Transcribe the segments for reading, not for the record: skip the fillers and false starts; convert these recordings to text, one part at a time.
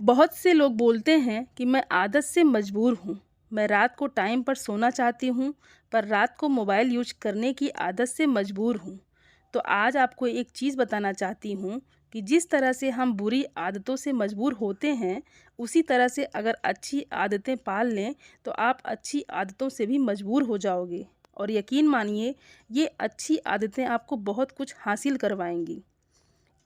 बहुत से लोग बोलते हैं कि मैं आदत से मजबूर हूँ। मैं रात को टाइम पर सोना चाहती हूँ, पर रात को मोबाइल यूज करने की आदत से मजबूर हूँ। तो आज आपको एक चीज़ बताना चाहती हूँ कि जिस तरह से हम बुरी आदतों से मजबूर होते हैं, उसी तरह से अगर अच्छी आदतें पाल लें तो आप अच्छी आदतों से भी मजबूर हो जाओगे। और यकीन मानिए, ये अच्छी आदतें आपको बहुत कुछ हासिल करवाएंगी।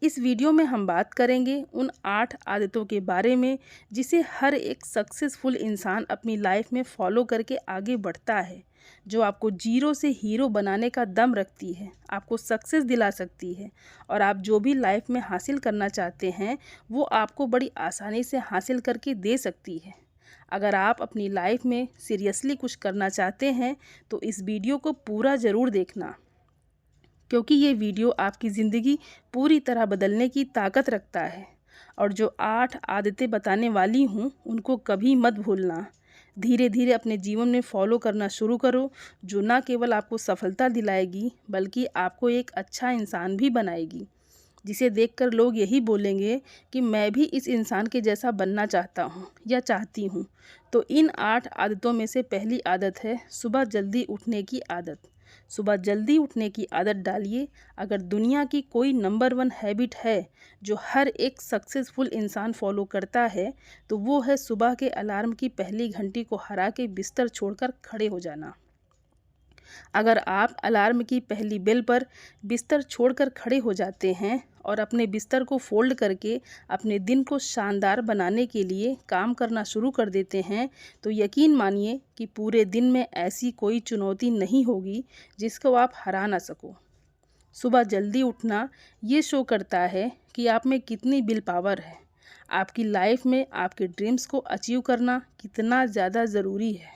इस वीडियो में हम बात करेंगे उन 8 आदतों के बारे में जिसे हर एक सक्सेसफुल इंसान अपनी लाइफ में फॉलो करके आगे बढ़ता है, जो आपको जीरो से हीरो बनाने का दम रखती है, आपको सक्सेस दिला सकती है और आप जो भी लाइफ में हासिल करना चाहते हैं वो आपको बड़ी आसानी से हासिल करके दे सकती है। अगर आप अपनी लाइफ में सीरियसली कुछ करना चाहते हैं तो इस वीडियो को पूरा ज़रूर देखना, क्योंकि ये वीडियो आपकी ज़िंदगी पूरी तरह बदलने की ताकत रखता है। और जो 8 आदतें बताने वाली हूँ उनको कभी मत भूलना। धीरे धीरे अपने जीवन में फॉलो करना शुरू करो, जो ना केवल आपको सफलता दिलाएगी बल्कि आपको एक अच्छा इंसान भी बनाएगी, जिसे देखकर लोग यही बोलेंगे कि मैं भी इस इंसान के जैसा बनना चाहता हूँ या चाहती हूँ। तो इन 8 आदतों में से पहली आदत है सुबह जल्दी उठने की आदत। सुबह जल्दी उठने की आदत डालिए। अगर दुनिया की कोई नंबर 1 हैबिट है जो हर एक सक्सेसफुल इंसान फॉलो करता है तो वो है सुबह के अलार्म की पहली घंटी को हरा के बिस्तर छोड़कर खड़े हो जाना। अगर आप अलार्म की पहली बेल पर बिस्तर छोड़कर खड़े हो जाते हैं और अपने बिस्तर को फोल्ड करके अपने दिन को शानदार बनाने के लिए काम करना शुरू कर देते हैं, तो यकीन मानिए कि पूरे दिन में ऐसी कोई चुनौती नहीं होगी जिसको आप हरा ना सको। सुबह जल्दी उठना ये शो करता है कि आप में कितनी विल पावर है। आपकी लाइफ में आपके ड्रीम्स को अचीव करना कितना ज़्यादा ज़रूरी है।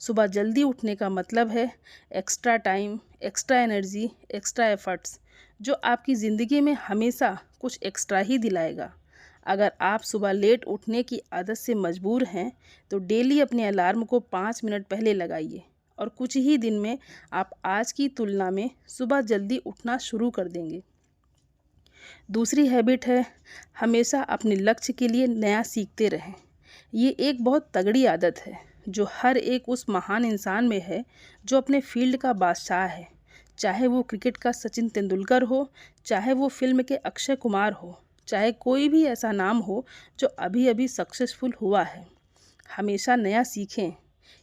सुबह जल्दी उठने का मतलब है extra time, extra energy, extra efforts, जो आपकी ज़िंदगी में हमेशा कुछ एक्स्ट्रा ही दिलाएगा। अगर आप सुबह लेट उठने की आदत से मजबूर हैं तो डेली अपने अलार्म को 5 मिनट पहले लगाइए और कुछ ही दिन में आप आज की तुलना में सुबह जल्दी उठना शुरू कर देंगे। दूसरी हैबिट है हमेशा अपने लक्ष्य के लिए नया सीखते रहें। ये एक बहुत तगड़ी आदत है जो हर एक उस महान इंसान में है जो अपने फील्ड का बादशाह है। चाहे वो क्रिकेट का सचिन तेंदुलकर हो, चाहे वो फिल्म के अक्षय कुमार हो, चाहे कोई भी ऐसा नाम हो जो अभी अभी सक्सेसफुल हुआ है। हमेशा नया सीखें।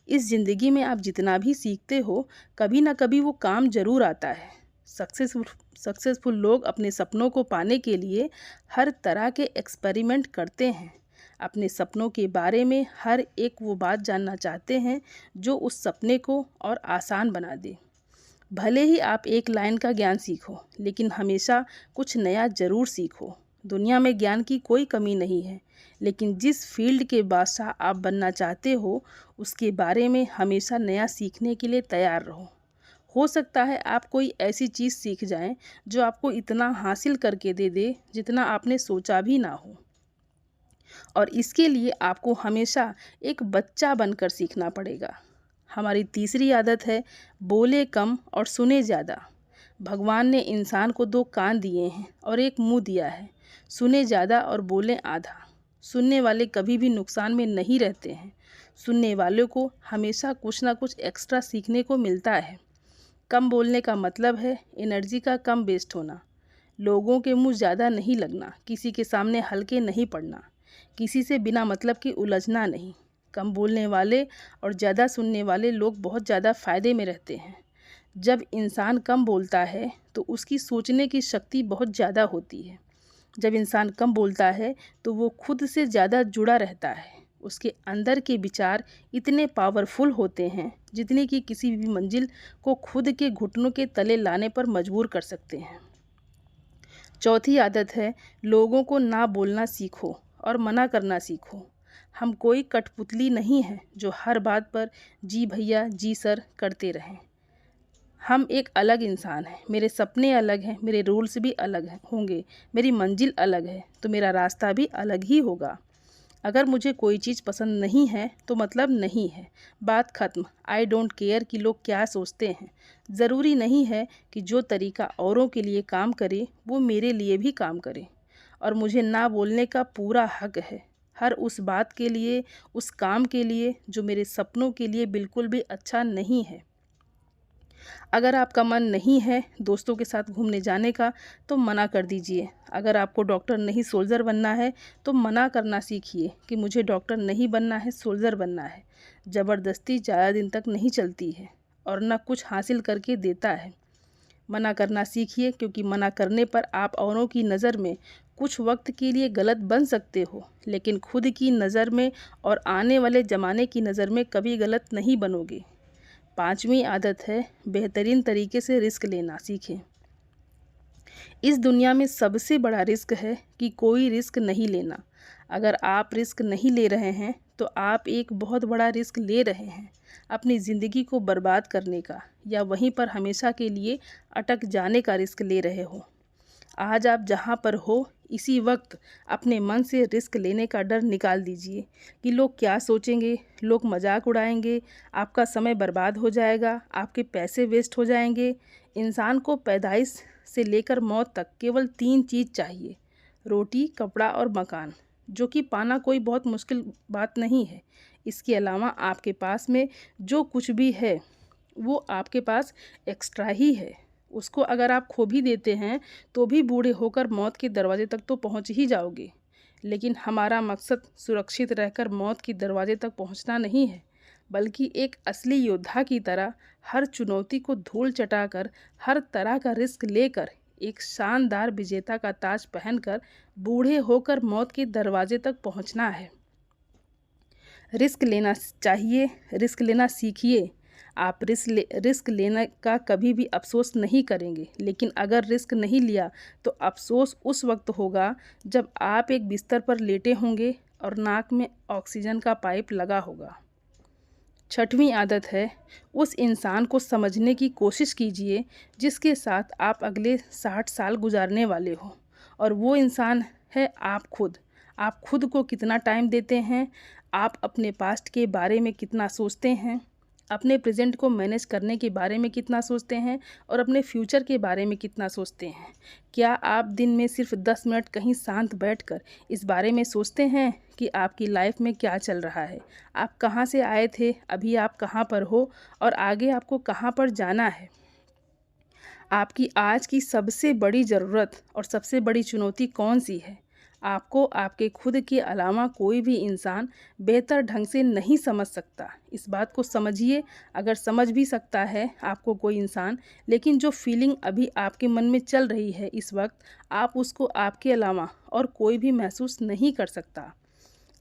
इस ज़िंदगी में आप जितना भी सीखते हो कभी ना कभी वो काम ज़रूर आता है। सक्सेसफुल लोग अपने सपनों को पाने के लिए हर तरह के एक्सपेरिमेंट करते हैं। अपने सपनों के बारे में हर एक वो बात जानना चाहते हैं जो उस सपने को और आसान बना दे। भले ही आप एक लाइन का ज्ञान सीखो, लेकिन हमेशा कुछ नया ज़रूर सीखो। दुनिया में ज्ञान की कोई कमी नहीं है, लेकिन जिस फील्ड के बादशाह आप बनना चाहते हो उसके बारे में हमेशा नया सीखने के लिए तैयार रहो। हो सकता है आप कोई ऐसी चीज़ सीख जाएं जो आपको इतना हासिल करके दे दे जितना आपने सोचा भी ना हो। और इसके लिए आपको हमेशा एक बच्चा बनकर सीखना पड़ेगा। हमारी तीसरी आदत है बोले कम और सुने ज़्यादा। भगवान ने इंसान को 2 कान दिए हैं और एक मुंह दिया है। सुने ज़्यादा और बोले आधा। सुनने वाले कभी भी नुकसान में नहीं रहते हैं। सुनने वालों को हमेशा कुछ ना कुछ एक्स्ट्रा सीखने को मिलता है। कम बोलने का मतलब है एनर्जी का कम वेस्ट होना, लोगों के मुंह ज़्यादा नहीं लगना, किसी के सामने हल्के नहीं पड़ना, किसी से बिना मतलब की उलझना नहीं। कम बोलने वाले और ज़्यादा सुनने वाले लोग बहुत ज़्यादा फ़ायदे में रहते हैं। जब इंसान कम बोलता है तो उसकी सोचने की शक्ति बहुत ज़्यादा होती है। जब इंसान कम बोलता है तो वो खुद से ज़्यादा जुड़ा रहता है। उसके अंदर के विचार इतने पावरफुल होते हैं जितने कि किसी भी मंजिल को खुद के घुटनों के तले लाने पर मजबूर कर सकते हैं। चौथी आदत है लोगों को ना बोलना सीखो और मना करना सीखो। हम कोई कठपुतली नहीं है जो हर बात पर जी भैया जी सर करते रहें। हम एक अलग इंसान हैं। मेरे सपने अलग हैं, मेरे रूल्स भी अलग हैं होंगे, मेरी मंजिल अलग है तो मेरा रास्ता भी अलग ही होगा। अगर मुझे कोई चीज़ पसंद नहीं है तो मतलब नहीं है, बात ख़त्म। आई डोंट केयर कि लोग क्या सोचते हैं। ज़रूरी नहीं है कि जो तरीका औरों के लिए काम करे वो मेरे लिए भी काम करे। और मुझे ना बोलने का पूरा हक है। हर उस बात के लिए, उस काम के लिए जो मेरे सपनों के लिए बिल्कुल भी अच्छा नहीं है। अगर आपका मन नहीं है दोस्तों के साथ घूमने जाने का तो मना कर दीजिए। अगर आपको डॉक्टर नहीं सोल्जर बनना है तो मना करना सीखिए कि मुझे डॉक्टर नहीं बनना है, सोल्जर बनना है। ज़बरदस्ती ज़्यादा दिन तक नहीं चलती है और ना कुछ हासिल करके देता है। मना करना सीखिए, क्योंकि मना करने पर आप औरों की नज़र में कुछ वक्त के लिए गलत बन सकते हो, लेकिन खुद की नज़र में और आने वाले ज़माने की नज़र में कभी गलत नहीं बनोगे। 5वीं आदत है बेहतरीन तरीके से रिस्क लेना सीखें। इस दुनिया में सबसे बड़ा रिस्क है कि कोई रिस्क नहीं लेना। अगर आप रिस्क नहीं ले रहे हैं तो आप एक बहुत बड़ा रिस्क ले रहे हैं, अपनी ज़िंदगी को बर्बाद करने का या वहीं पर हमेशा के लिए अटक जाने का रिस्क ले रहे हो। आज आप जहाँ पर हो इसी वक्त अपने मन से रिस्क लेने का डर निकाल दीजिए कि लोग क्या सोचेंगे, लोग मजाक उड़ाएंगे, आपका समय बर्बाद हो जाएगा, आपके पैसे वेस्ट हो जाएंगे। इंसान को पैदाइश से लेकर मौत तक केवल 3 चीज़ चाहिए: रोटी, कपड़ा और मकान, जो कि पाना कोई बहुत मुश्किल बात नहीं है। इसके अलावा आपके पास में जो कुछ भी है वो आपके पास एक्स्ट्रा ही है। उसको अगर आप खो भी देते हैं तो भी बूढ़े होकर मौत के दरवाजे तक तो पहुंच ही जाओगे। लेकिन हमारा मकसद सुरक्षित रहकर मौत के दरवाजे तक पहुंचना नहीं है, बल्कि एक असली योद्धा की तरह हर चुनौती को धूल चटाकर, हर तरह का रिस्क लेकर, एक शानदार विजेता का ताज पहनकर बूढ़े होकर मौत के दरवाजे तक पहुंचना है। रिस्क लेना चाहिए, रिस्क लेना सीखिए। आप रिस्क लेने का कभी भी अफसोस नहीं करेंगे, लेकिन अगर रिस्क नहीं लिया तो अफसोस उस वक्त होगा जब आप एक बिस्तर पर लेटे होंगे और नाक में ऑक्सीजन का पाइप लगा होगा। 6वीं आदत है उस इंसान को समझने की कोशिश कीजिए जिसके साथ आप अगले 60 साल गुजारने वाले हो, और वो इंसान है आप खुद। आप खुद को कितना टाइम देते हैं, आप अपने पास्ट के बारे में कितना सोचते हैं, अपने प्रेजेंट को मैनेज करने के बारे में कितना सोचते हैं और अपने फ्यूचर के बारे में कितना सोचते हैं। क्या आप दिन में सिर्फ 10 मिनट कहीं शांत बैठकर इस बारे में सोचते हैं कि आपकी लाइफ में क्या चल रहा है, आप कहाँ से आए थे, अभी आप कहाँ पर हो और आगे आपको कहाँ पर जाना है। आपकी आज की सबसे बड़ी ज़रूरत और सबसे बड़ी चुनौती कौन सी है? आपको आपके खुद के अलावा कोई भी इंसान बेहतर ढंग से नहीं समझ सकता। इस बात को समझिए। अगर समझ भी सकता है आपको कोई इंसान, लेकिन जो फीलिंग अभी आपके मन में चल रही है इस वक्त, आप उसको आपके अलावा और कोई भी महसूस नहीं कर सकता।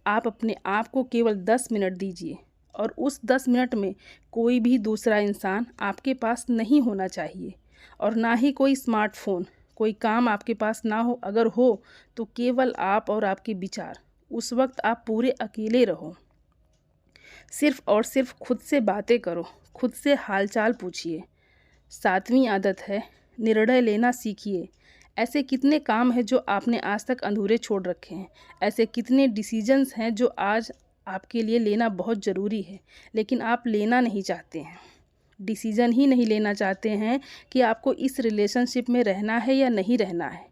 आप अपने आप को केवल 10 मिनट दीजिए, और उस 10 मिनट में कोई भी दूसरा इंसान आपके पास नहीं होना चाहिए, और ना ही कोई स्मार्टफोन, कोई काम आपके पास ना हो। अगर हो तो केवल आप और आपके विचार। उस वक्त आप पूरे अकेले रहो। सिर्फ और सिर्फ खुद से बातें करो, खुद से हालचाल पूछिए। 7वीं आदत है निर्णय लेना सीखिए। ऐसे कितने काम हैं जो आपने आज तक अधूरे छोड़ रखे हैं, ऐसे कितने डिसीजंस हैं जो आज आपके लिए लेना बहुत ज़रूरी है, लेकिन आप लेना नहीं चाहते हैं। डिसीज़न ही नहीं लेना चाहते हैं कि आपको इस रिलेशनशिप में रहना है या नहीं रहना है।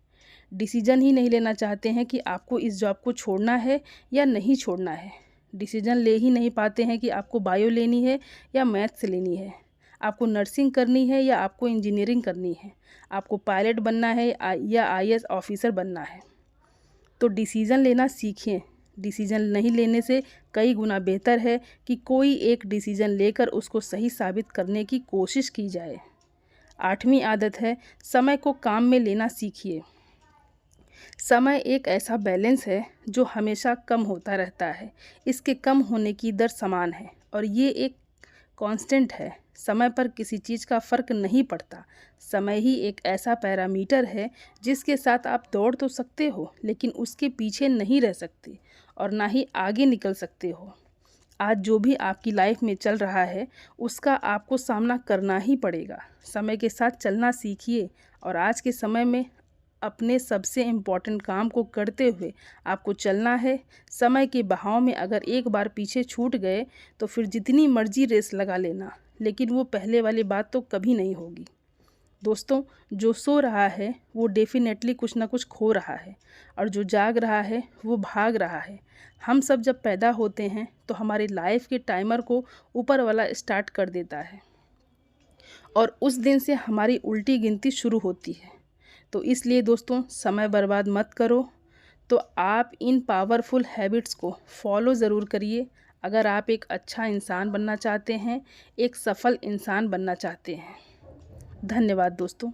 डिसीज़न ही नहीं लेना चाहते हैं कि आपको इस जॉब को छोड़ना है या नहीं छोड़ना है। डिसीज़न ले ही नहीं पाते हैं कि आपको बायो लेनी है या मैथ्स लेनी है, आपको नर्सिंग करनी है या आपको इंजीनियरिंग करनी है, आपको पायलट बनना है या आईएएस ऑफिसर बनना है। तो डिसीज़न लेना सीखें। डिसीज़न नहीं लेने से कई गुना बेहतर है कि कोई एक डिसीज़न लेकर उसको सही साबित करने की कोशिश की जाए। 8वीं आदत है समय को काम में लेना सीखिए। समय एक ऐसा बैलेंस है जो हमेशा कम होता रहता है। इसके कम होने की दर समान है और ये एक कांस्टेंट है। समय पर किसी चीज़ का फ़र्क नहीं पड़ता। समय ही एक ऐसा पैरामीटर है जिसके साथ आप दौड़ तो सकते हो, लेकिन उसके पीछे नहीं रह सकते और ना ही आगे निकल सकते हो। आज जो भी आपकी लाइफ में चल रहा है उसका आपको सामना करना ही पड़ेगा। समय के साथ चलना सीखिए और आज के समय में अपने सबसे इम्पॉर्टेंट काम को करते हुए आपको चलना है। समय के बहाव में अगर एक बार पीछे छूट गए तो फिर जितनी मर्जी रेस लगा लेना, लेकिन वो पहले वाली बात तो कभी नहीं होगी। दोस्तों, जो सो रहा है वो डेफिनेटली कुछ ना कुछ खो रहा है, और जो जाग रहा है वो भाग रहा है। हम सब जब पैदा होते हैं तो हमारी लाइफ के टाइमर को ऊपर वाला स्टार्ट कर देता है, और उस दिन से हमारी उल्टी गिनती शुरू होती है। तो इसलिए दोस्तों, समय बर्बाद मत करो। तो आप इन पावरफुल हैबिट्स को फॉलो ज़रूर करिए अगर आप एक अच्छा इंसान बनना चाहते हैं, एक सफल इंसान बनना चाहते हैं। धन्यवाद दोस्तों।